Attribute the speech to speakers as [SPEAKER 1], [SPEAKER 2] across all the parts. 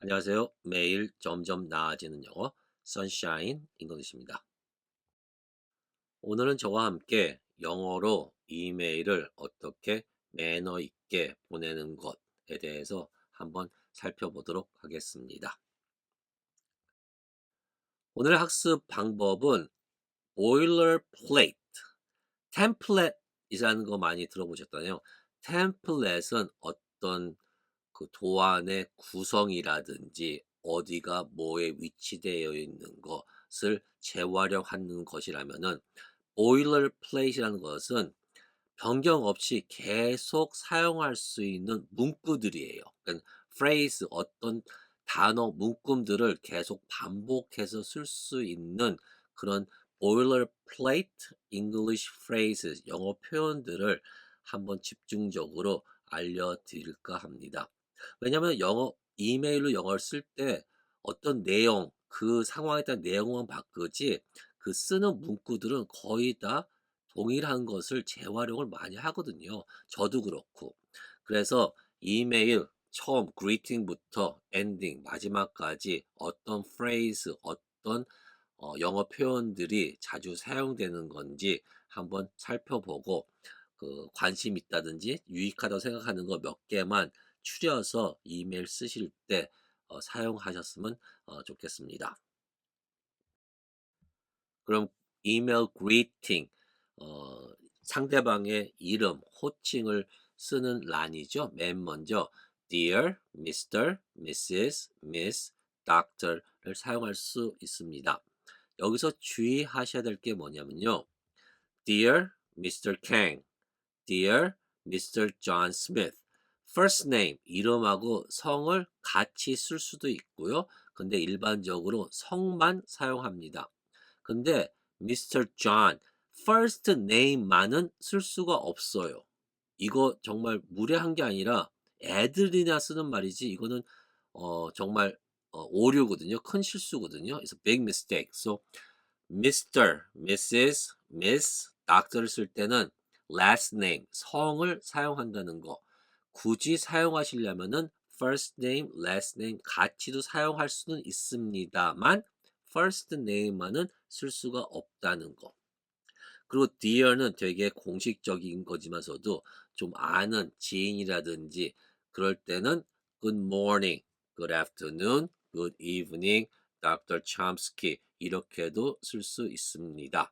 [SPEAKER 1] 안녕하세요. 매일 점점 나아지는 영어 선샤인 잉글리시입니다. 오늘은 저와 함께 영어로 이메일을 어떻게 매너 있게 보내는 것에 대해서 한번 살펴보도록 하겠습니다. 오늘 학습 방법은 boilerplate, 템플릿이라는 거 많이 들어보셨잖아요. 템플릿은 어떤 그 도안의 구성이라든지 어디가 뭐에 위치되어 있는 것을 재활용하는 것이라면은 boilerplate이라는 것은 변경 없이 계속 사용할 수 있는 문구들이에요. 그러니까 phrase 어떤 단어 문구들을 계속 반복해서 쓸 수 있는 그런 boilerplate English phrases 영어 표현들을 한번 집중적으로 알려드릴까 합니다. 왜냐하면 영어 이메일로 영어를 쓸 때 어떤 내용 그 상황에 따른 내용은 바꾸지 그 쓰는 문구들은 거의 다 동일한 것을 재활용을 많이 하거든요. 저도 그렇고. 그래서 이메일 처음 greeting부터 엔딩 마지막까지 어떤 phrase 어떤 영어 표현들이 자주 사용되는 건지 한번 살펴보고 그 관심 있다든지 유익하다고 생각하는 거 몇 개만 추려서 이메일 쓰실 때 사용하셨으면 좋겠습니다. 그럼 이메일 greeting 상대방의 이름, 호칭을 쓰는 란이죠. 맨 먼저 Dear Mr., Mrs., Miss, Doctor를 사용할 수 있습니다. 여기서 주의하셔야 될 게 뭐냐면요. Dear Mr. Kang, Dear Mr. John Smith. First name, 이름하고 성을 같이 쓸 수도 있고요. 근데 일반적으로 성만 사용합니다. 근데 Mr. John, first name만은 쓸 수가 없어요. 이거 정말 무례한 게 아니라 애들이나 쓰는 말이지 이거는 정말 오류거든요. 큰 실수거든요. It's a big mistake. So Mr., Mrs., Miss, Doctor를 쓸 때는 last name, 성을 사용한다는 거. 굳이 사용하시려면은 first name, last name 같이도 사용할 수는 있습니다만 first name만은 쓸 수가 없다는 거. 그리고 dear는 되게 공식적인 거지만서도 좀 아는 지인이라든지 그럴 때는 good morning, good afternoon, good evening, Dr. Chomsky 이렇게도 쓸 수 있습니다.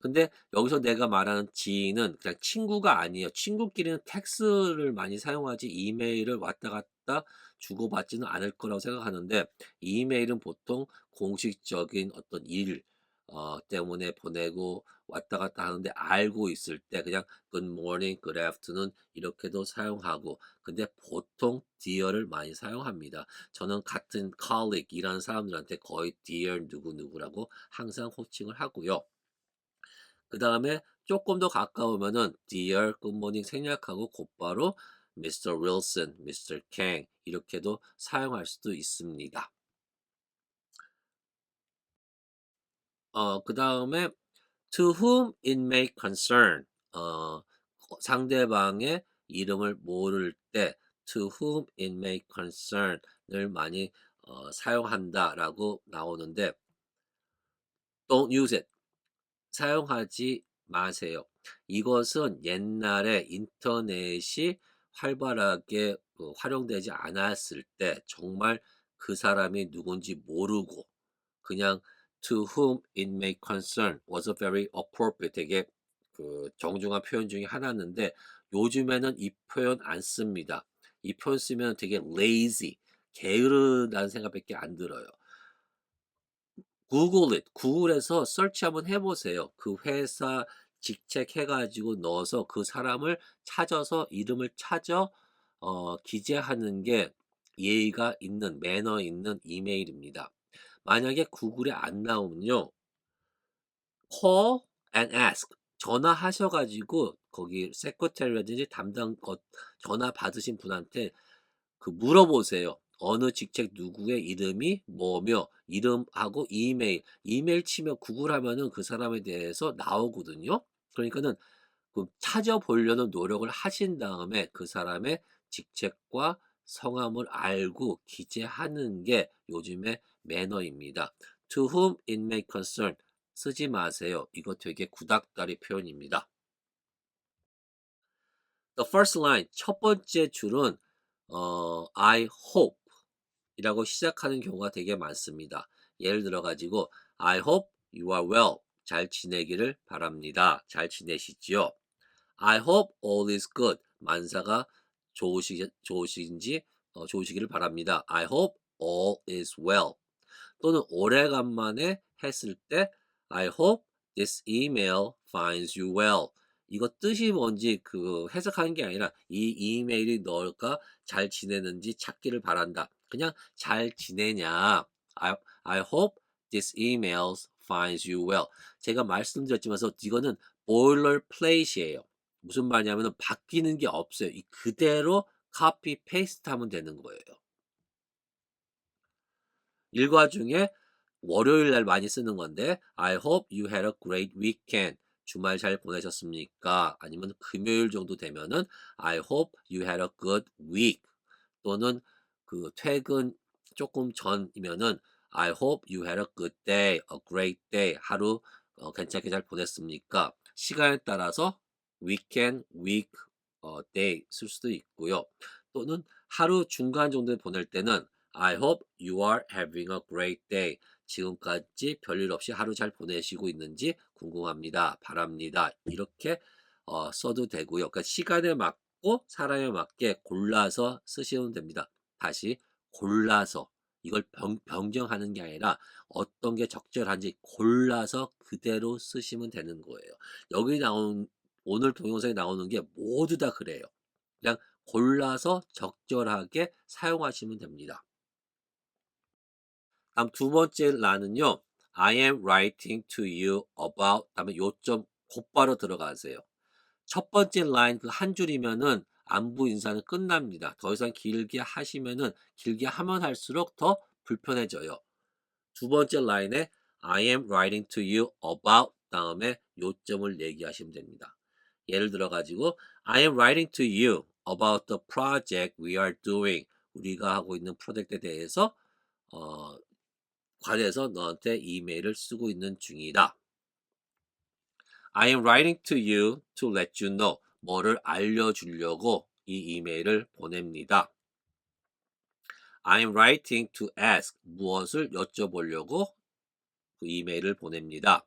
[SPEAKER 1] 근데 여기서 내가 말하는 지인은 그냥 친구가 아니에요. 친구끼리는 텍스를 많이 사용하지 이메일을 왔다 갔다 주고받지는 않을 거라고 생각하는데 이메일은 보통 공식적인 어떤 일 때문에 보내고 왔다 갔다 하는데 알고 있을 때 그냥 good morning, good afternoon 이렇게도 사용하고 근데 보통 dear를 많이 사용합니다. 저는 같은 colleague 일하는 사람들한테 거의 dear 누구누구라고 항상 호칭을 하고요. 그 다음에 조금 더 가까우면은 Dear 굿모닝 생략하고 곧바로 Mr. Wilson, Mr. Kang 이렇게도 사용할 수도 있습니다. 그 다음에 To whom it may concern 상대방의 이름을 모를 때 To whom it may concern을 많이 사용한다라고 나오는데 Don't use it. 사용하지 마세요. 이것은 옛날에 인터넷이 활발하게 활용되지 않았을 때 정말 그 사람이 누군지 모르고 그냥 to whom it may concern was a very appropriate 되게 그 정중한 표현 중에 하나였는데 요즘에는 이 표현 안 씁니다. 이 표현 쓰면 되게 lazy, 게으르다는 생각밖에 안 들어요. 구글 it. 구글에서 서치 한번 해 보세요. 그 회사 직책 해 가지고 넣어서 그 사람을 찾아서 이름을 찾아 기재하는 게 예의가 있는 매너 있는 이메일입니다. 만약에 구글에 안 나오면요. call and ask. 전화하셔 가지고 거기 세크리터리라든지 담당 전화 받으신 분한테 그 물어보세요. 어느 직책 누구의 이름이 뭐며 이름하고 이메일 치면 구글 하면은 그 사람에 대해서 나오거든요. 그러니까는 그 찾아보려는 노력을 하신 다음에 그 사람의 직책과 성함을 알고 기재하는 게 요즘의 매너입니다. To whom it may concern 쓰지 마세요. 이거 되게 구닥다리 표현입니다. The first line 첫 번째 줄은 I hope 이라고 시작하는 경우가 되게 많습니다. 예를 들어 가지고 I hope you are well. 잘 지내기를 바랍니다. 잘 지내시지요? I hope all is good. 만사가 좋으신지 좋으시기를 바랍니다. I hope all is well. 또는 오래간만에 했을 때 I hope this email finds you well. 이거 뜻이 뭔지 그 해석하는 게 아니라 이 이메일이 너가 잘 지내는지 찾기를 바란다. 그냥 잘 지내냐. I, I hope this email finds you well. 제가 말씀드렸지만서 이거는 boilerplate이에요. 무슨 말이냐면 바뀌는 게 없어요. 이 그대로 카피 페이스트 하면 되는 거예요. 일과 중에 월요일 날 많이 쓰는 건데 I hope you had a great weekend. 주말 잘 보내셨습니까? 아니면 금요일 정도 되면은 I hope you had a good week. 또는 그 퇴근 조금 전이면은 I hope you had a good day, a great day. 하루 괜찮게 잘 보냈습니까? 시간에 따라서 weekend, week, day 쓸 수도 있고요. 또는 하루 중간 정도에 보낼 때는 I hope you are having a great day. 지금까지 별일 없이 하루 잘 보내시고 있는지 궁금합니다. 바랍니다. 이렇게 써도 되고요. 그러니까 시간에 맞고 사람에 맞게 골라서 쓰시면 됩니다. 다시 골라서 이걸 변경하는 게 아니라 어떤 게 적절한지 골라서 그대로 쓰시면 되는 거예요. 여기 나온 오늘 동영상에 나오는 게 모두 다 그래요. 그냥 골라서 적절하게 사용하시면 됩니다. 다음 두 번째 라는요. I am writing to you about 다음에 요점 곧바로 들어가세요. 첫 번째 라인 그 한 줄이면은 안부 인사는 끝납니다. 더 이상 길게 하시면은 길게 하면 할수록 더 불편해져요. 두 번째 라인에 I am writing to you about 다음에 요점을 얘기하시면 됩니다. 예를 들어 가지고 I am writing to you about the project we are doing. 우리가 하고 있는 프로젝트에 대해서 어, 관해서 너한테 이메일을 쓰고 있는 중이다. I am writing to you to let you know. 뭐를 알려주려고 이 이메일을 보냅니다. I am writing to ask. 무엇을 여쭤보려고 그 이메일을 보냅니다.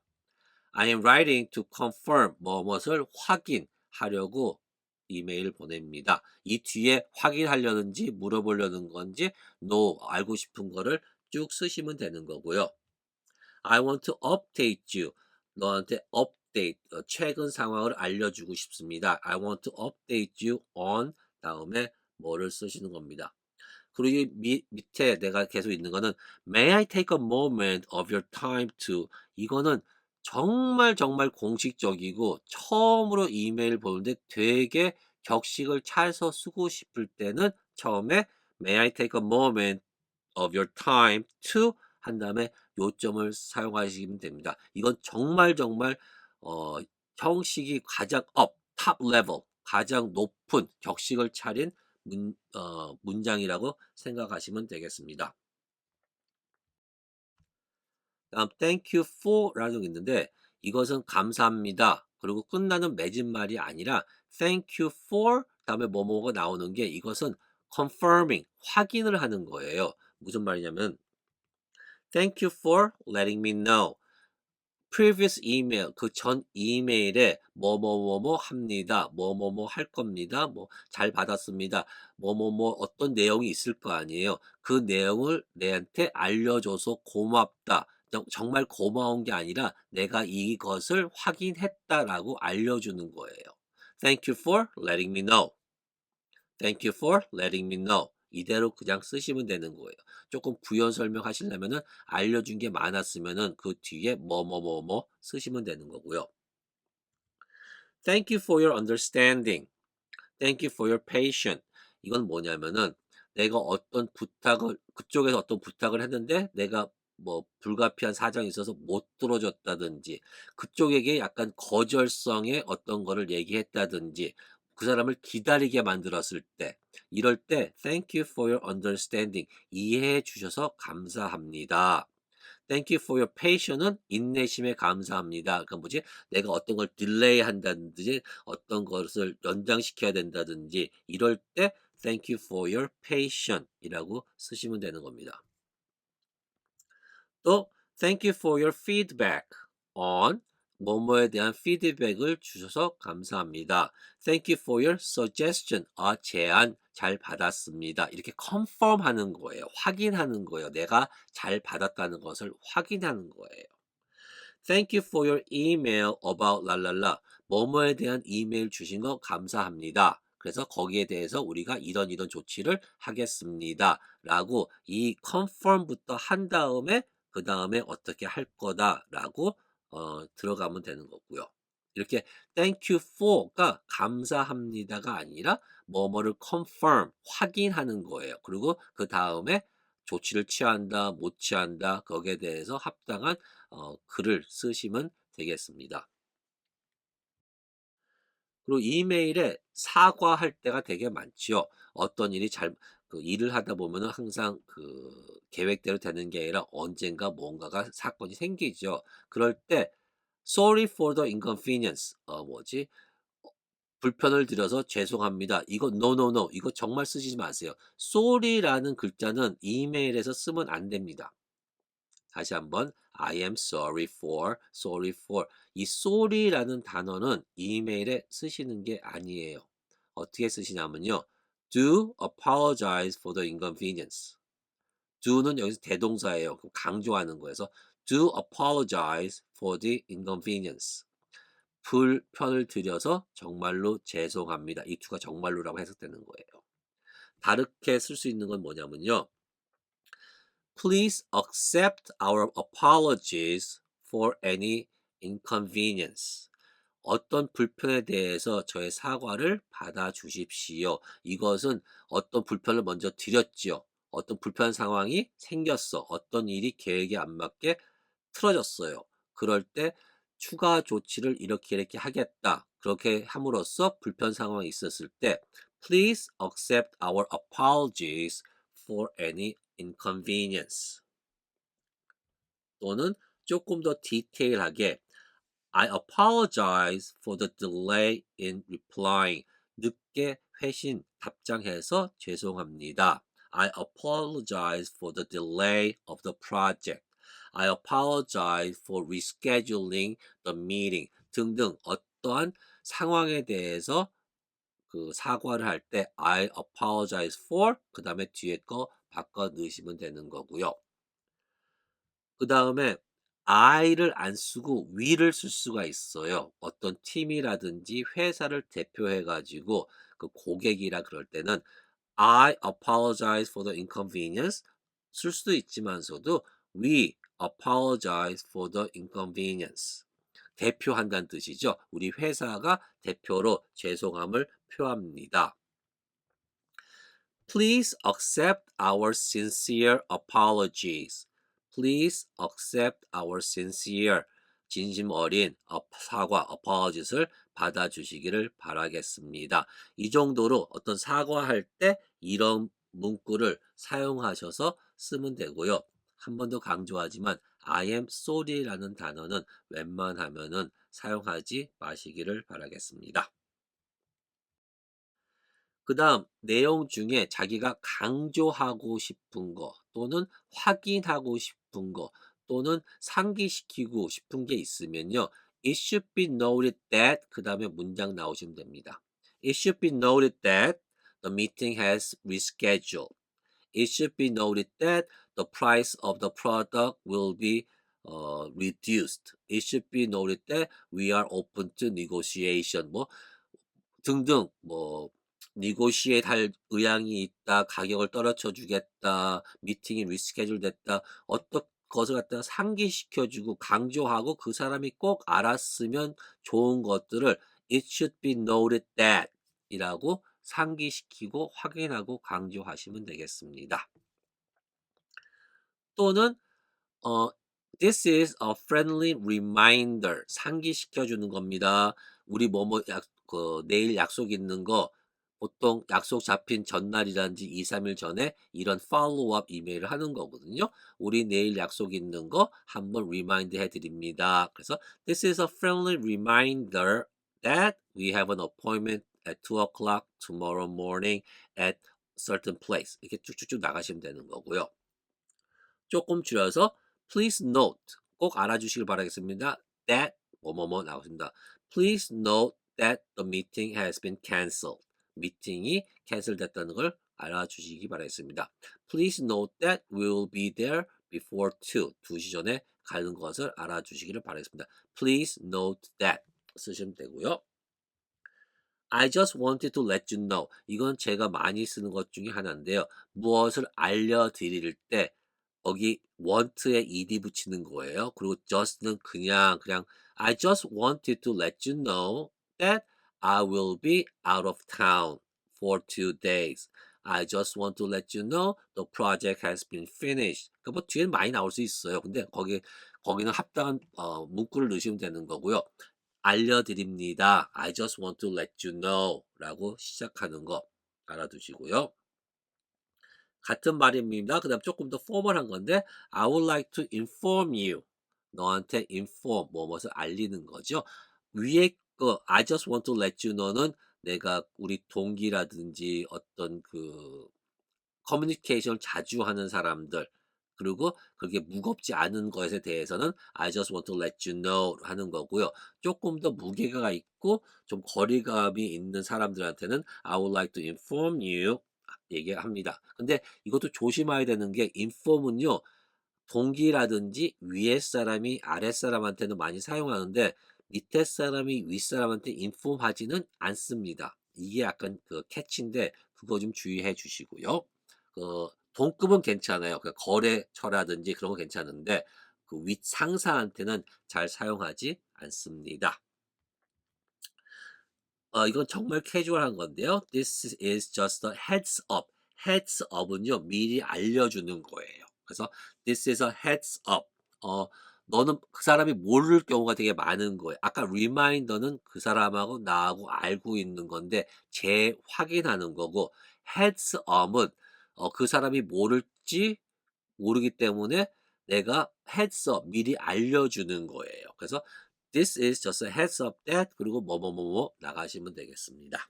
[SPEAKER 1] I am writing to confirm. 무엇을 확인하려고 이메일 보냅니다. 이 뒤에 확인하려는지 물어보려는 건지 no 알고 싶은 거를 쭉 쓰시면 되는 거고요. I want to update you. 너한테 update, 최근 상황을 알려주고 싶습니다. I want to update you on 다음에 뭐를 쓰시는 겁니다. 그리고 밑에 내가 계속 있는 거는 May I take a moment of your time to 이거는 정말 정말 공식적이고 처음으로 이메일 보는데 되게 격식을 차서 쓰고 싶을 때는 처음에 May I take a moment of your time to 한 다음에 요점을 사용하시면 됩니다. 이건 정말 정말 어, 형식이 가장 top level 가장 높은 격식을 차린 문장이라고 생각하시면 되겠습니다. 다음 thank you for라는 게 있는데 이것은 감사합니다. 그리고 끝나는 맺은 말이 아니라 thank you for 다음에 뭐뭐가 나오는 게 이것은 confirming 확인을 하는 거예요. 무슨 말이냐면 thank you for letting me know. previous email 그 전 이메일에 뭐뭐뭐뭐 합니다. 뭐뭐뭐 할 겁니다. 뭐 잘 받았습니다. 뭐뭐뭐 어떤 내용이 있을 거 아니에요. 그 내용을 내한테 알려줘서 고맙다. 정말 고마운 게 아니라 내가 이것을 확인했다라고 알려주는 거예요. Thank you for letting me know. Thank you for letting me know. 이대로 그냥 쓰시면 되는 거예요. 조금 부연 설명하시려면은 알려준 게 많았으면은 그 뒤에 뭐뭐뭐뭐 쓰시면 되는 거고요. Thank you for your understanding. Thank you for your patience. 이건 뭐냐면은 내가 어떤 부탁을 그쪽에서 어떤 부탁을 했는데 내가 뭐 불가피한 사정이 있어서 못 들어줬다든지 그쪽에게 약간 거절성의 어떤 거를 얘기했다든지 그 사람을 기다리게 만들었을 때 이럴 때 thank you for your understanding 이해해 주셔서 감사합니다. Thank you for your patience는 인내심에 감사합니다. 그러니까 뭐지? 내가 어떤 걸 딜레이 한다든지 어떤 것을 연장시켜야 된다든지 이럴 때 Thank you for your patience 이라고 쓰시면 되는 겁니다. 또 Thank you for your feedback on 뭐뭐에 대한 피드백을 주셔서 감사합니다. Thank you for your suggestion. 제안 잘 받았습니다. 이렇게 confirm 하는 거예요. 확인하는 거예요. 내가 잘 받았다는 것을 확인하는 거예요. Thank you for your email about 랄랄라. 뭐뭐에 대한 이메일 주신 거 감사합니다. 그래서 거기에 대해서 우리가 이런 이런 조치를 하겠습니다. 라고 이 confirm부터 한 다음에 그 다음에 어떻게 할 거다라고 들어가면 되는 거고요. 이렇게 thank you for가 감사합니다가 아니라 뭐뭐를 confirm 확인하는 거예요. 그리고 그 다음에 조치를 취한다, 못 취한다, 거기에 대해서 합당한 글을 쓰시면 되겠습니다. 그리고 이메일에 사과할 때가 되게 많지요. 어떤 일이 그 일을 하다 보면은 항상 그 계획대로 되는 게 아니라 언젠가 뭔가가 사건이 생기죠. 그럴 때 sorry for the inconvenience. 뭐지? 불편을 드려서 죄송합니다. 이거 no no no. 이거 정말 쓰지 마세요. sorry라는 글자는 이메일에서 쓰면 안 됩니다. 다시 한번 I am sorry for 이 sorry라는 단어는 이메일에 쓰시는 게 아니에요. 어떻게 쓰시냐면요. Do apologize for the inconvenience. do는 여기서 대동사예요. 강조하는 거여서 do apologize for the inconvenience. 불편을 드려서 정말로 죄송합니다. 이 투가 정말로라고 해석되는 거예요. 다르게 쓸 수 있는 건 뭐냐면요. Please accept our apologies for any inconvenience. 어떤 불편에 대해서 저의 사과를 받아 주십시오. 이것은 어떤 불편을 먼저 드렸지요. 어떤 불편 상황이 생겼어. 어떤 일이 계획에 안 맞게 틀어졌어요. 그럴 때 추가 조치를 이렇게 이렇게 하겠다. 그렇게 함으로써 불편 상황이 있었을 때 Please accept our apologies for any inconvenience. 또는 조금 더 디테일하게 I apologize for the delay in replying. 늦게 회신 답장해서 죄송합니다. I apologize for the delay of the project. I apologize for rescheduling the meeting. 등등 어떠한 상황에 대해서 그 사과를 할 때 I apologize for 그 다음에 뒤에 거 바꿔 넣으시면 되는 거고요. 그 다음에 I를 안 쓰고 we를 쓸 수가 있어요. 어떤 팀이라든지 회사를 대표해 가지고 그 고객이라 그럴 때는 I apologize for the inconvenience 쓸 수도 있지만서도 we apologize for the inconvenience 대표한다는 뜻이죠. 우리 회사가 대표로 죄송함을 표합니다. Please accept our sincere apologies. Please accept our sincere 진심 어린 사과 apologies를 받아주시기를 바라겠습니다. 이 정도로 어떤 사과할 때 이런 문구를 사용하셔서 쓰면 되고요. 한 번 더 강조하지만 I am sorry라는 단어는 웬만하면은 사용하지 마시기를 바라겠습니다. 그 다음 내용 중에 자기가 강조하고 싶은 거 또는 확인하고 싶은 거 또는 상기시키고 싶은 게 있으면요. It should be noted that 그 다음에 문장 나오시면 됩니다. It should be noted that the meeting has rescheduled. It should be noted that the price of the product will be reduced. It should be noted that we are open to negotiation. 뭐 등등 뭐 negotiate 할 의향이 있다. 가격을 떨어져 주겠다. 미팅이 리스케줄 됐다. 어떤 것을 갖다가 상기시켜 주고 강조하고 그 사람이 꼭 알았으면 좋은 것들을 it should be noted that 이라고 상기시키고 확인하고 강조하시면 되겠습니다. 또는 어 This is a friendly reminder. 상기시켜 주는 겁니다. 우리 뭐뭐 그 내일 약속 있는 거 보통 약속 잡힌 전날이라든지 2-3일 전에 이런 팔로우업 이메일을 하는 거거든요. "우리 내일 약속 있는 거 한번 리마인드 해 드립니다." 그래서 "This is a friendly reminder that we have an appointment at 2 o'clock tomorrow morning at certain place." 이렇게 쭉쭉쭉 나가시면 되는 거고요. 조금 줄여서 "Please note." 꼭 알아주시길 바라겠습니다. "that" 뭐뭐뭐 나오십니다. "Please note that the meeting has been cancelled." 미팅이 캔슬됐다는 걸 알아주시기 바라겠습니다. "Please note that we will be there before 2." 2시 전에 가는 것을 알아주시기를 바라겠습니다. "Please note that." 쓰시면 되고요. I just wanted to let you know. 이건 제가 많이 쓰는 것 중에 하나인데요. 무엇을 알려드릴 때 거기 want에 ed 붙이는 거예요. 그리고 just는 그냥 I just wanted to let you know that I will be out of town for 2 days. I just want to let you know the project has been finished. 그뭐 뒤에 많이 나올 수 있어요. 근데 거기는 합당한 문구를 넣으시면 되는 거고요. 알려드립니다. I just want to let you know 라고 시작하는 거 알아두시고요. 같은 말입니다. 그다음 조금 더 포멀한 건데 I would like to inform you. 너한테 inform 뭐뭇을 알리는 거죠. 위에 거 I just want to let you know는 내가 우리 동기라든지 어떤 그 커뮤니케이션을 자주 하는 사람들 그리고 그게 무겁지 않은 것에 대해서는 I just want to let you know 하는 거고요. 조금 더 무게가 있고 좀 거리감이 있는 사람들한테는 I would like to inform you 얘기합니다. 근데 이것도 조심해야 되는 게 inform은요. 동기라든지 위에 사람이 아랫 사람한테는 많이 사용하는데 밑에 사람이 윗 사람한테 inform 하지는 않습니다. 이게 약간 그 캐치인데 그거 좀 주의해 주시고요. 동급은 괜찮아요. 그 거래처라든지 그런 건 괜찮은데 그 윗 상사한테는 잘 사용하지 않습니다. 이건 정말 캐주얼한 건데요. This is just a heads up. heads up은요, 미리 알려주는 거예요. 그래서 this is a heads up. 어, 너는 그 사람이 모를 경우가 되게 많은 거예요. 아까 reminder는 그 사람하고 나하고 알고 있는 건데 재확인하는 거고 heads up은 그 사람이 모를지 모르기 때문에 내가 heads up 미리 알려주는 거예요. 그래서 This is just a heads up that 그리고 뭐뭐뭐뭐 나가시면 되겠습니다.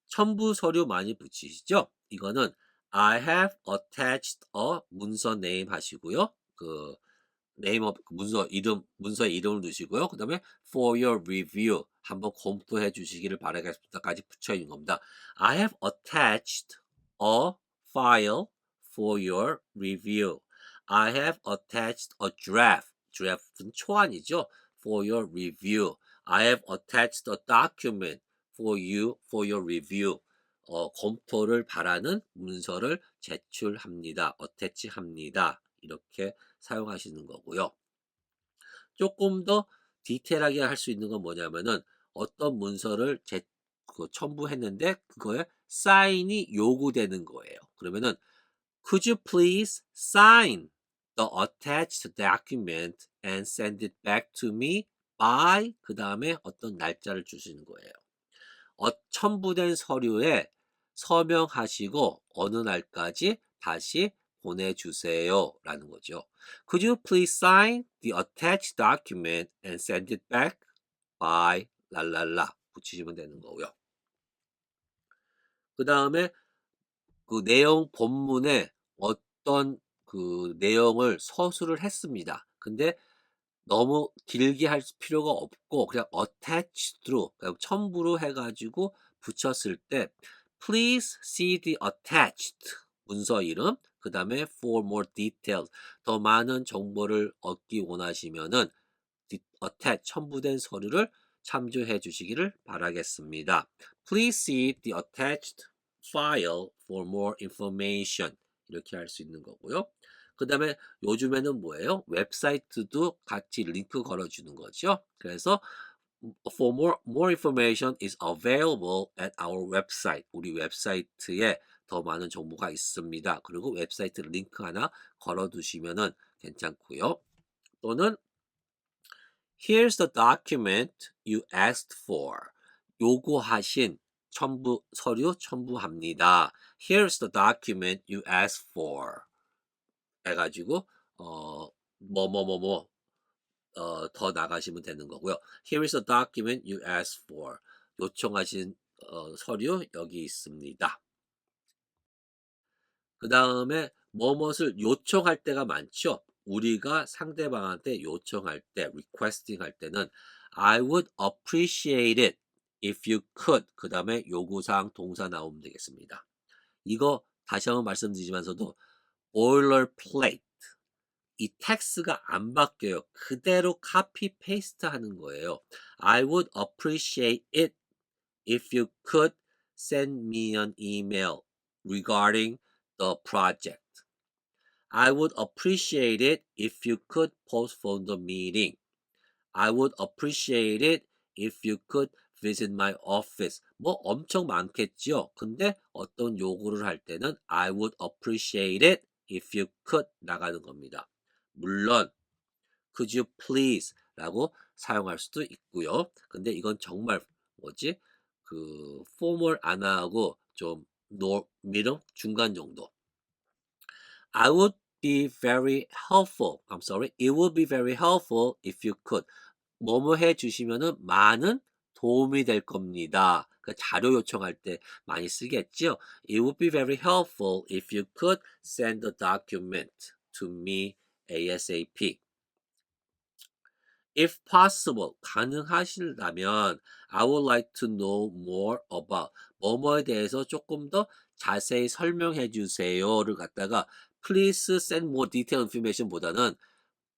[SPEAKER 1] 첨부 서류 많이 붙이시죠? 이거는 I have attached a 문서 name 하시고요. 그 name of 문서의 이름을 넣으시고요. 그다음에 for your review 한번 검토해 주시기를 바라겠습니다까지 붙여 있는 겁니다. I have attached a file for your review. I have attached a draft. draft는 초안이죠. for your review. I have attached a document for your review. 검토를 바라는 문서를 제출합니다. 어태치합니다. 이렇게 사용하시는 거고요. 조금 더 디테일하게 할 수 있는 건 뭐냐면은 어떤 문서를 첨부했는데 그거에 사인이 요구되는 거예요. 그러면은 Could you please sign the attached document and send it back to me by 그 다음에 어떤 날짜를 주시는 거예요. 첨부된 서류에 서명하시고 어느 날까지 다시 보내주세요 라는 거죠. Could you please sign the attached document and send it back by 랄랄라 붙이시면 되는 거고요. 그 다음에 그 내용 본문에 어떤 그 내용을 서술을 했습니다. 근데 너무 길게 할 필요가 없고 그냥 attached로 그러니까 첨부로 해가지고 붙였을 때 please see the attached 문서 이름 그 다음에 for more details 더 많은 정보를 얻기 원하시면은 attach 첨부된 서류를 참조해 주시기를 바라겠습니다. Please see the attached file for more information 이렇게 할 수 있는 거고요. 그 다음에 요즘에는 뭐예요? 웹사이트도 같이 링크 걸어주는 거죠. 그래서 for more information is available at our website. 우리 웹사이트에 더 많은 정보가 있습니다. 그리고 웹사이트 링크 하나 걸어두시면은 괜찮고요. 또는 Here's the document you asked for. 요구하신 서류 첨부합니다. Here's the document you asked for. 해가지고 뭐뭐뭐뭐 더 나가시면 되는 거고요. Here is the document you asked for. 요청하신 서류 여기 있습니다. 그 다음에 뭐뭇을 요청할 때가 많죠. 우리가 상대방한테 요청할 때, requesting 할 때는 I would appreciate it if you could. 그 다음에 요구사항 동사 나오면 되겠습니다. 이거 다시 한번 말씀드리지만서도 boilerplate. 이 텍스트가 안 바뀌어요. 그대로 카피 페이스트 하는 거예요. I would appreciate it if you could send me an email regarding the project. I would appreciate it if you could postpone the meeting. I would appreciate it if you could visit my office. 뭐 엄청 많겠죠. 근데 어떤 요구를 할 때는 I would appreciate it if you could 나가는 겁니다. 물론 could you please 라고 사용할 수도 있고요. 근데 이건 정말 뭐지? 그 formal 안 하고 좀 middle 중간 정도. I would be very helpful. I'm sorry. It would be very helpful if you could. 뭐뭐 해 주시면은 많은 도움이 될 겁니다. 그 자료 요청할 때 많이 쓰겠죠. It would be very helpful if you could send the document to me ASAP. If possible, 가능하시다면 I would like to know more about 뭐뭐에 대해서 조금 더 자세히 설명해 주세요를 갖다가 please send more detailed information 보다는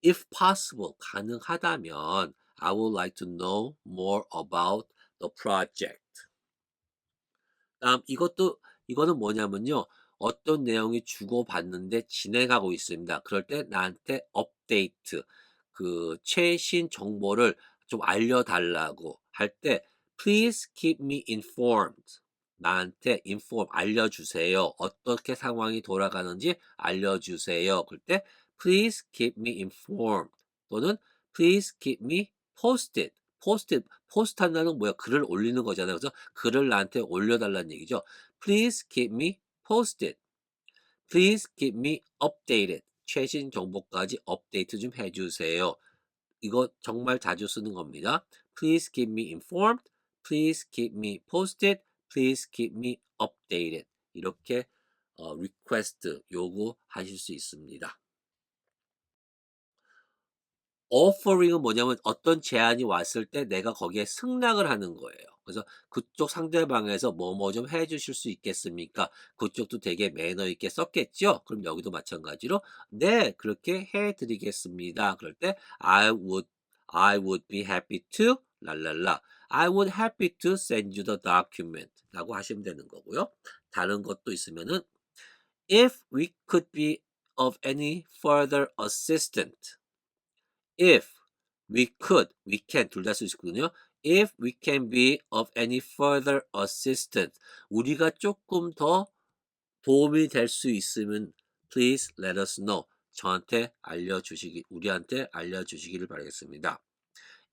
[SPEAKER 1] if possible, 가능하다면 I would like to know more about the project. 다음 이거는 뭐냐면요. 어떤 내용이 주고받는데 진행하고 있습니다. 그럴 때 나한테 업데이트 그 최신 정보를 좀 알려달라고 할 때 please keep me informed. 나한테 inform 알려주세요. 어떻게 상황이 돌아가는지 알려주세요. 그럴 때 please keep me informed 또는 please keep me posted. 포스트 한다는 뭐야? 글을 올리는 거잖아요. 그래서 글을 나한테 올려달라는 얘기죠. Please keep me posted. Please keep me updated. 최신 정보까지 업데이트 좀 해주세요. 이거 정말 자주 쓰는 겁니다. Please keep me informed. Please keep me posted. Please keep me updated. 이렇게 request 요구하실 수 있습니다. offering은 뭐냐면 어떤 제안이 왔을 때 내가 거기에 승낙을 하는 거예요. 그래서 그쪽 상대방에서 뭐뭐 좀 해주실 수 있겠습니까? 그쪽도 되게 매너 있게 썼겠죠? 그럼 여기도 마찬가지로 네, 그렇게 해드리겠습니다. 그럴 때 I would be happy to 랄랄라 I would happy to send you the document 라고 하시면 되는 거고요. 다른 것도 있으면은 if we could be of any further assistance if we could, we can 둘 다 쓸 수 있거든요. If we can be of any further assistance, 우리가 조금 더 도움이 될 수 있으면 please let us know. 우리한테 알려주시기를 바라겠습니다.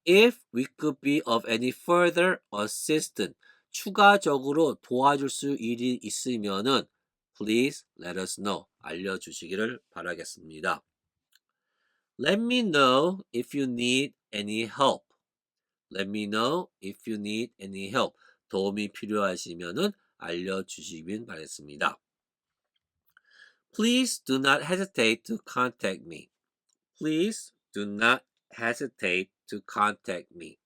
[SPEAKER 1] If we could be of any further assistance, 추가적으로 도와줄 수 일이 있으면은 please let us know. 알려주시기를 바라겠습니다. Let me know if you need any help. Let me know if you need any help. 도움이 필요하시면은 알려주시길 바라겠습니다. Please do not hesitate to contact me. Please do not hesitate to contact me.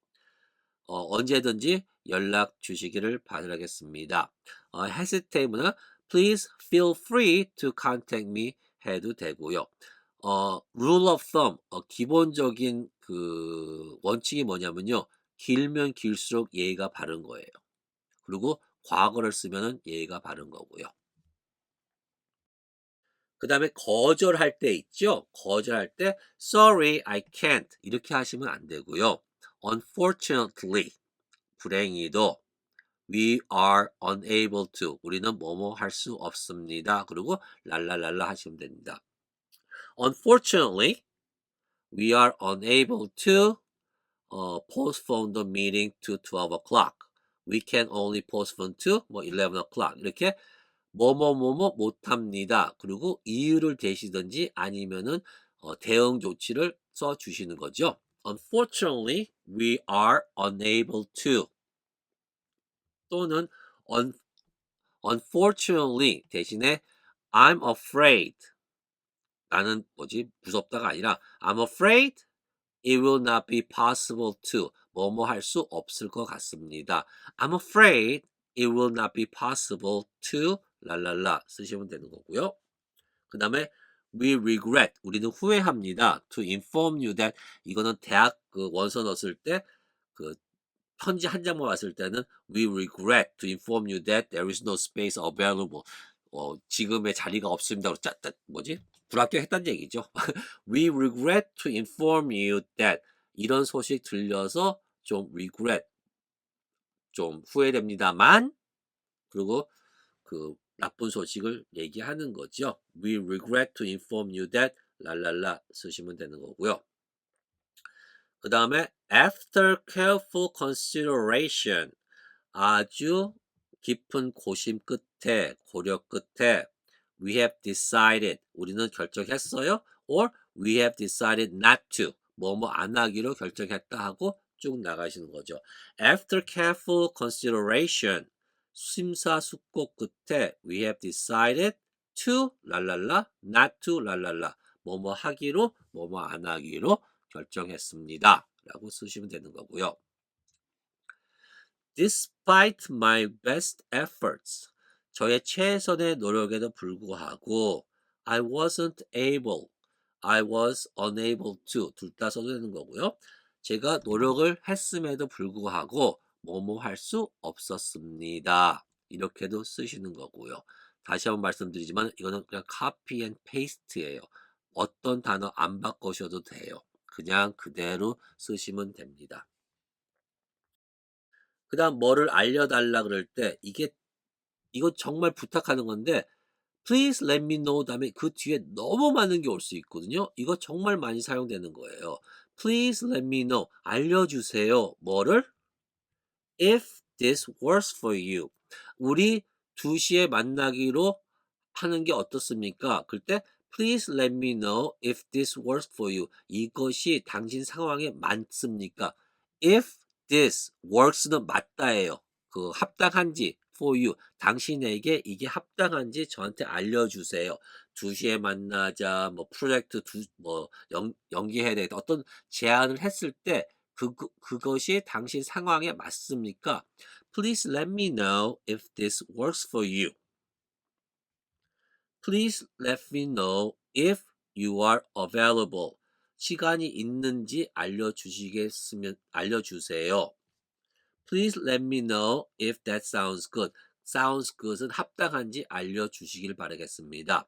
[SPEAKER 1] 언제든지 연락 주시기를 바라겠습니다. hesitate는 please feel free to contact me 해도 되고요. rule of thumb, 기본적인 그 원칙이 뭐냐면요. 길면 길수록 예의가 바른 거예요. 그리고 과거를 쓰면은 예의가 바른 거고요. 그 다음에 거절할 때 있죠. 거절할 때 sorry, I can't 이렇게 하시면 안 되고요. unfortunately, 불행히도 we are unable to 우리는 뭐뭐 할 수 없습니다. 그리고 랄랄랄라 하시면 됩니다. Unfortunately, we are unable to postpone the meeting to 12 o'clock. We can only postpone to 뭐 11 o'clock. 이렇게 뭐뭐뭐뭐 못합니다. 그리고 이유를 대시든지 아니면은 대응 조치를 써 주시는 거죠. Unfortunately, we are unable to 또는 un, unfortunately 대신에 I'm afraid 나는 뭐지 무섭다가 아니라 I'm afraid it will not be possible to 뭐뭐 할 수 없을 것 같습니다. I'm afraid it will not be possible to 랄랄라 쓰시면 되는 거고요. 그 다음에 we regret 우리는 후회합니다. to inform you that 이거는 대학 그 원서 넣었을 때 그 편지 한 장만 왔을 때는 we regret to inform you that there is no space available. 지금의 자리가 없습니다. 뭐지? 불합격했다는 얘기죠. We regret to inform you that 이런 소식 들려서 좀 regret 좀 후회됩니다만 그리고 그 나쁜 소식을 얘기하는 거죠. We regret to inform you that 랄랄라 쓰시면 되는 거고요. 그 다음에 after careful consideration 아주 깊은 고심 끝에 고려 끝에 we have decided 우리는 결정했어요 or we have decided not to 뭐뭐 안 하기로 결정했다 하고 쭉 나가시는 거죠. After careful consideration 심사숙고 끝에 we have decided to 랄랄라 not to 랄랄라 뭐뭐 하기로 뭐뭐 안 하기로 결정했습니다. 라고 쓰시면 되는 거고요. Despite my best efforts, 저의 최선의 노력에도 불구하고 I wasn't able, I was unable to 둘 다 써도 되는 거고요. 제가 노력을 했음에도 불구하고 뭐뭐 할 수 없었습니다. 이렇게도 쓰시는 거고요. 다시 한번 말씀드리지만 이거는 그냥 copy and paste예요. 어떤 단어 안 바꾸셔도 돼요. 그냥 그대로 쓰시면 됩니다. 그 다음 뭐를 알려달라 그럴 때 이거 정말 부탁하는 건데 please let me know 다음에 그 뒤에 너무 많은 게 올 수 있거든요. 이거 정말 많이 사용되는 거예요. please let me know 알려주세요. 뭐를? if this works for you. 우리 2시에 만나기로 하는 게 어떻습니까? 그때 please let me know if this works for you. 이것이 당신 상황에 맞습니까? if this works는 맞다예요. 그 합당한지 for you. 당신에게 이게 합당한지 저한테 알려주세요. 2시에 만나자, 뭐 프로젝트 연기해야 되겠다. 어떤 제안을 했을 때 그것이 당신 상황에 맞습니까? Please let me know if this works for you. Please let me know if you are available. 시간이 있는지 알려주세요. Please let me know if that sounds good. Sounds good은 합당한지 알려주시길 바라겠습니다.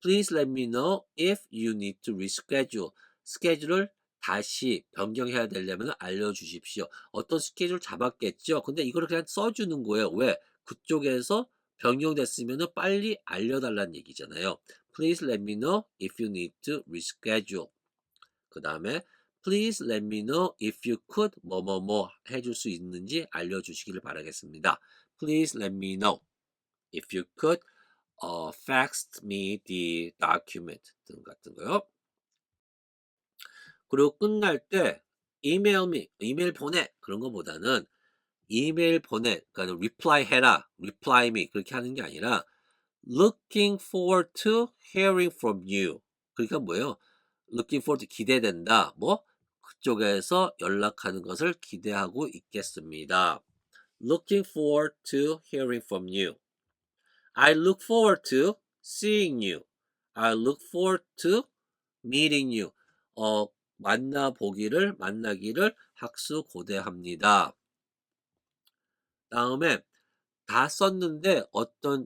[SPEAKER 1] Please let me know if you need to reschedule. 스케줄을 다시 변경해야 되려면 알려주십시오. 어떤 스케줄 잡았겠죠? 근데 이걸 그냥 써주는 거예요. 왜? 그쪽에서 변경됐으면 빨리 알려달라는 얘기잖아요. Please let me know if you need to reschedule. 그 다음에 Please let me know if you could 뭐뭐뭐 해줄 수 있는지 알려주시기를 바라겠습니다. Please let me know if you could fax me the document 등 같은 거요. 그리고 끝날 때 email me, 이메일 보내 그런 거보다는 이메일 보내, 그러니까 reply 해라, reply me 그렇게 하는 게 아니라 looking forward to hearing from you. 그러니까 뭐예요? looking forward to 기대된다. 뭐 그쪽에서 연락하는 것을 기대하고 있겠습니다. looking forward to hearing from you. I look forward to seeing you. I look forward to meeting you. 만나기를 학수고대합니다. 다음에 다 썼는데 어떤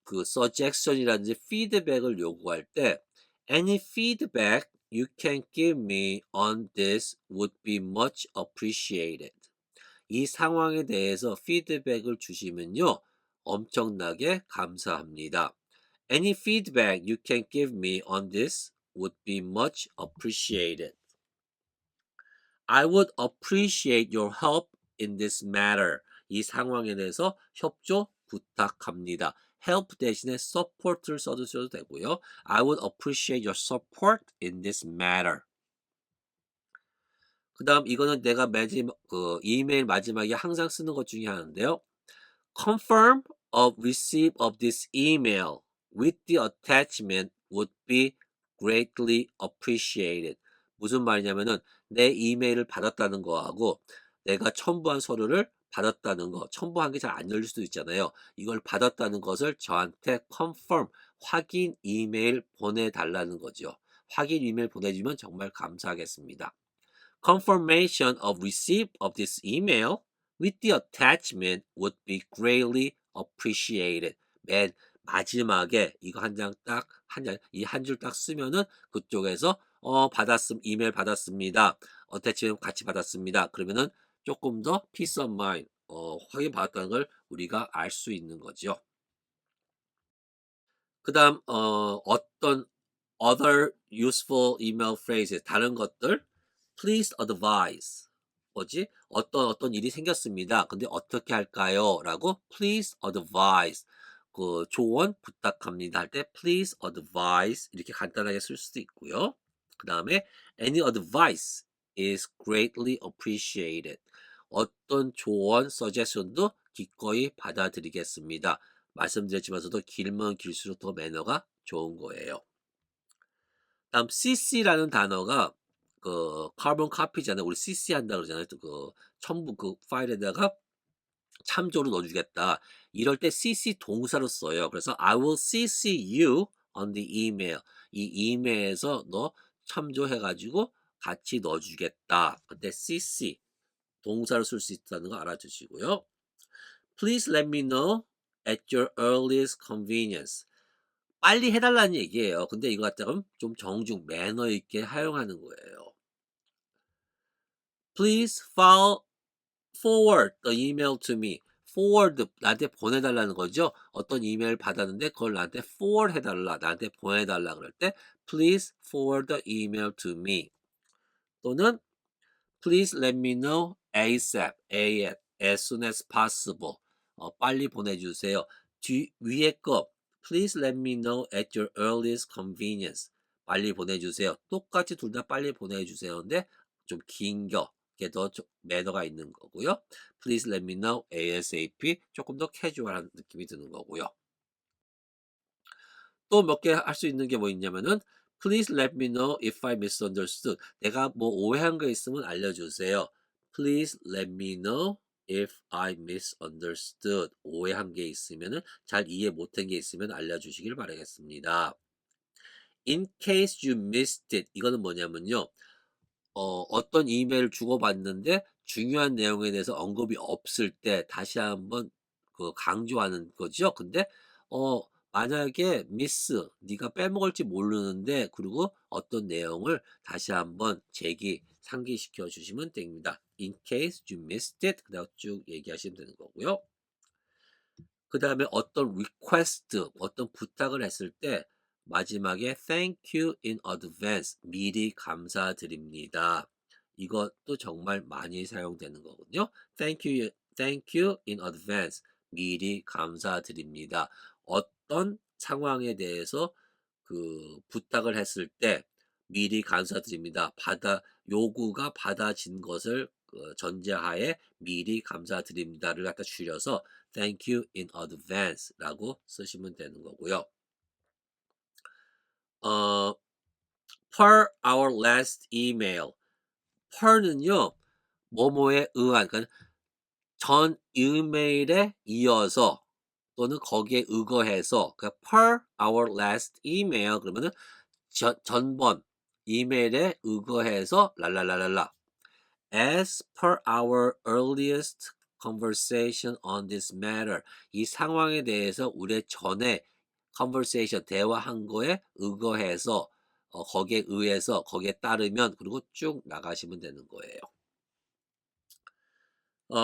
[SPEAKER 1] 그 suggestion이라든지 피드백을 요구할 때 any feedback you can give me on this would be much appreciated. 이 상황에 대해서 피드백을 주시면요. 엄청나게 감사합니다. Any feedback you can give me on this would be much appreciated. I would appreciate your help in this matter. 이 상황에 대해서 협조 부탁합니다. help 대신에 support를 써주셔도 되고요. I would appreciate your support in this matter. 그 다음 이거는 내가 이메일 마지막에 항상 쓰는 것 중에 하나인데요. Confirm of receipt of this email with the attachment would be greatly appreciated. 무슨 말이냐면은 내 이메일을 받았다는 거하고 내가 첨부한 서류를 받았다는 거, 첨부한 게 잘 안 열릴 수도 있잖아요. 이걸 받았다는 것을 저한테 confirm, 확인 이메일 보내달라는 거죠. 확인 이메일 보내주면 정말 감사하겠습니다. Confirmation of receipt of this email with the attachment would be greatly appreciated. 맨 마지막에 이거 한 장 딱, 이 한 줄 딱 쓰면은 그쪽에서 이메일 받았습니다. 어태치ment 같이 받았습니다. 그러면은 조금 더 peace of mind, 확인 받았다는 걸 우리가 알 수 있는 거죠. 그 다음, 어떤 other useful email phrases, 다른 것들, please advise. 뭐지? 어떤 일이 생겼습니다. 근데 어떻게 할까요? 라고 please advise. 그 조언 부탁합니다 할 때 please advise 이렇게 간단하게 쓸 수도 있고요. 그 다음에 any advice is greatly appreciated. 어떤 조언, suggestion도 기꺼이 받아들이겠습니다. 말씀드렸지만서도 길면 길수록 더 매너가 좋은 거예요. 다음 cc라는 단어가 그 카본 카피잖아요. 우리 cc 한다 그러잖아요. 그 첨부 그 파일에다가 참조로 넣어주겠다. 이럴 때 cc 동사로 써요. 그래서 I will cc you on the email. 이 이메일에서 너 참조해가지고 같이 넣어주겠다. 근데 cc 동사로 쓸 수 있다는 거 알아주시고요. Please let me know at your earliest convenience. 빨리 해달라는 얘기예요. 근데 이거 갖다가 좀 정중, 매너 있게 사용하는 거예요. Please forward the email to me. forward, 나한테 보내달라는 거죠. 어떤 이메일 받았는데 그걸 나한테 forward 해달라, 나한테 보내달라 그럴 때 Please forward the email to me. 또는 Please let me know ASAP, as soon as possible. 빨리 보내주세요. 위에 거 Please let me know at your earliest convenience. 빨리 보내주세요. 똑같이 둘 다 빨리 보내주세요. 근데 좀 긴 게 더 매너가 있는 거고요. Please let me know ASAP. 조금 더 캐주얼한 느낌이 드는 거고요. 또 몇 개 할 수 있는 게 뭐 있냐면은 Please let me know if I misunderstood. 내가 뭐 오해한 거 있으면 알려주세요. Please let me know if I misunderstood. 오해한 게 있으면은 잘 이해 못한 게 있으면 알려주시길 바라겠습니다. In case you missed it. 이거는 뭐냐면요. 어떤 이메일을 주고받는데 중요한 내용에 대해서 언급이 없을 때 다시 한번 그 강조하는 거죠. 근데 만약에 미스 네가 빼먹을지 모르는데 그리고 어떤 내용을 다시 한번 상기시켜 주시면 됩니다. In case you missed it 그다음 쭉 얘기하시면 되는 거고요. 그 다음에 어떤 request, 어떤 부탁을 했을 때 마지막에 thank you in advance, 미리 감사드립니다. 이것도 정말 많이 사용되는 거거든요. thank you in advance, 미리 감사드립니다. 어떤 상황에 대해서 그 부탁을 했을 때 미리 감사드립니다. 요구가 받아진 것을 전제하에 미리 감사드립니다를 갖다 줄여서 Thank you in advance라고 쓰시면 되는 거고요. Per our last email. per는요, 뭐뭐에 의한, 그러니까 전 이메일에 이어서 또는 거기에 의거해서, 그러니까 per our last email 그러면은 전번 이메일에 의거해서 랄랄랄랄라. As per our earliest conversation on this matter. 이 상황에 대해서 우리 전에 conversation, 대화한 거에 의거해서, 거기에 의해서, 거기에 따르면, 그리고 쭉 나가시면 되는 거예요.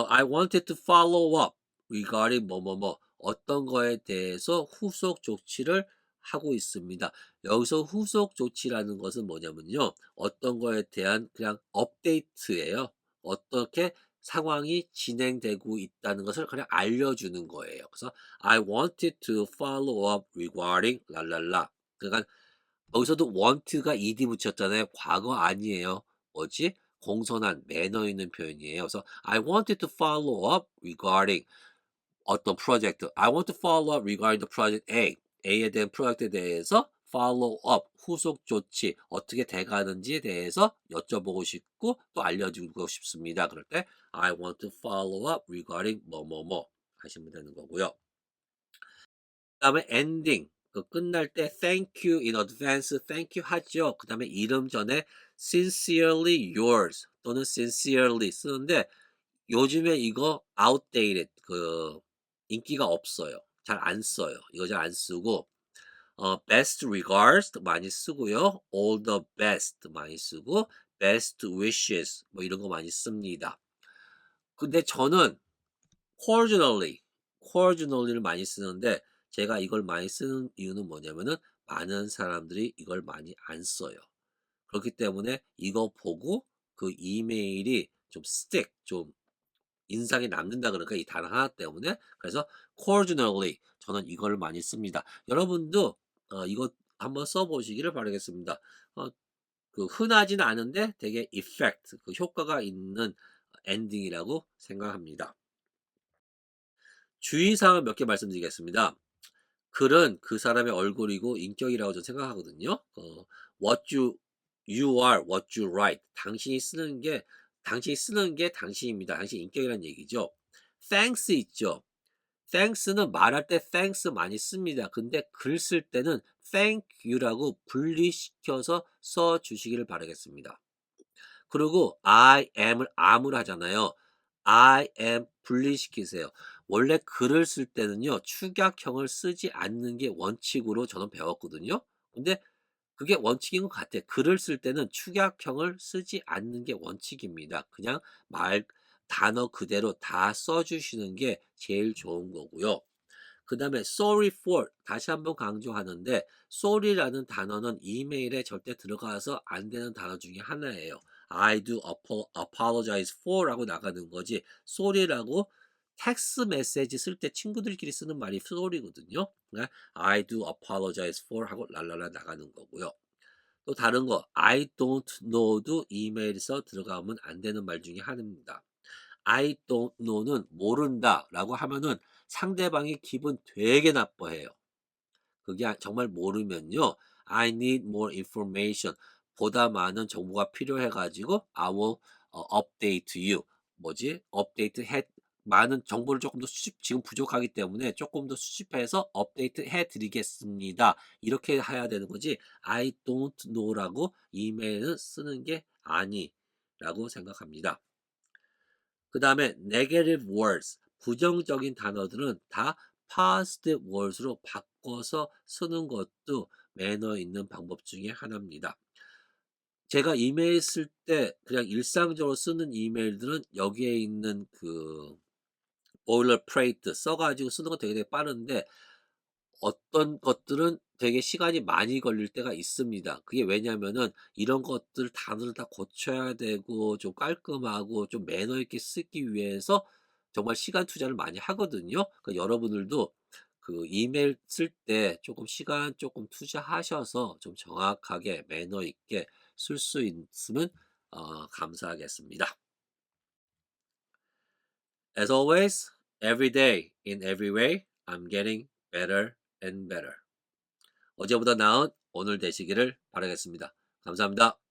[SPEAKER 1] I wanted to follow up regarding 뭐뭐뭐. 어떤 거에 대해서 후속 조치를 하고 있습니다. 여기서 후속 조치라는 것은 뭐냐면요. 어떤 거에 대한 그냥 업데이트예요. 어떻게 상황이 진행되고 있다는 것을 그냥 알려주는 거예요. 그래서 I wanted to follow up regarding 랄랄라. 그러니까 여기서도 want가 ed 붙였잖아요. 과거 아니에요. 뭐지? 공손한 매너 있는 표현이에요. 그래서 I wanted to follow up regarding 어떤 프로젝트. I want to follow up regarding the project A. A에 대한 프로젝트에 대해서 follow up, 후속 조치, 어떻게 돼가는지에 대해서 여쭤보고 싶고 또 알려주고 싶습니다. 그럴 때 I want to follow up regarding 뭐뭐뭐 하시면 되는 거고요. 그다음에 ending. 그 끝날 때 thank you in advance, thank you 하죠. 그다음에 이름 전에 sincerely yours 또는 sincerely 쓰는데 요즘에 이거 outdated 그 인기가 없어요. 잘 안 써요. 이거 잘 안 쓰고 best regards 많이 쓰고요. all the best 많이 쓰고 best wishes 뭐 이런 거 많이 씁니다. 근데 저는 cordially를 많이 쓰는데 제가 이걸 많이 쓰는 이유는 뭐냐면은 많은 사람들이 이걸 많이 안 써요. 그렇기 때문에 이거 보고 그 이메일이 좀 stick 좀 인상이 남는다 그러니까 이 단어 하나 때문에 그래서 cordially 저는 이걸 많이 씁니다. 여러분도 이거 한번 써보시기를 바라겠습니다. 어, 그 흔하지는 않은데 되게 effect 그 효과가 있는 엔딩이라고 생각합니다. 주의사항을 몇 개 말씀드리겠습니다. 글은 그 사람의 얼굴이고 인격이라고 저는 생각하거든요. what you are, what you write. 당신이 쓰는 게 당신입니다. 당신 인격이라는 얘기죠. thanks 있죠. thanks는 말할 때 thanks 많이 씁니다. 근데 글 쓸 때는 thank you라고 분리시켜서 써 주시기를 바라겠습니다. 그리고 I am을 am을 하잖아요. I am 분리시키세요. 원래 글을 쓸 때는요. 축약형을 쓰지 않는 게 원칙으로 저는 배웠거든요. 근데 그게 원칙인 것 같아. 글을 쓸 때는 축약형을 쓰지 않는 게 원칙입니다. 그냥 말 단어 그대로 다 써주시는 게 제일 좋은 거고요. 그 다음에 sorry for 다시 한번 강조하는데 sorry라는 단어는 이메일에 절대 들어가서 안 되는 단어 중에 하나예요. I do apologize for 라고 나가는 거지 sorry라고 텍스트 메시지 쓸 때 친구들끼리 쓰는 말이 sorry거든요. 그러니까 I do apologize for 하고 랄랄라 나가는 거고요. 또 다른 거 I don't know도 이메일에서 들어가면 안 되는 말 중에 하나입니다. I don't know는 모른다 라고 하면은 상대방이 기분 되게 나빠해요. 그게 정말 모르면요. I need more information. 보다 많은 정보가 필요해 가지고 I will update you. 뭐지? update 해 많은 정보를 조금 더 지금 부족하기 때문에 조금 더 수집해서 업데이트 해 드리겠습니다. 이렇게 해야 되는 거지. I don't know라고 이메일은 쓰는 게 아니라고 생각합니다. 그 다음에 negative words, 부정적인 단어들은 다 positive words로 바꿔서 쓰는 것도 매너 있는 방법 중에 하나입니다. 제가 이메일 쓸 때 그냥 일상적으로 쓰는 이메일들은 여기에 있는 그 boilerplate 써가지고 쓰는 거 되게 빠른데 어떤 것들은 되게 시간이 많이 걸릴 때가 있습니다. 그게 왜냐면은 이런 것들 단어를 다 고쳐야 되고 좀 깔끔하고 좀 매너 있게 쓰기 위해서 정말 시간 투자를 많이 하거든요. 그러니까 여러분들도 그 이메일 쓸 때 조금 시간 조금 투자하셔서 좀 정확하게 매너 있게 쓸 수 있으면 감사하겠습니다. As always, every day, in every way, I'm getting better and better. 어제보다 나은 오늘 되시기를 바라겠습니다. 감사합니다.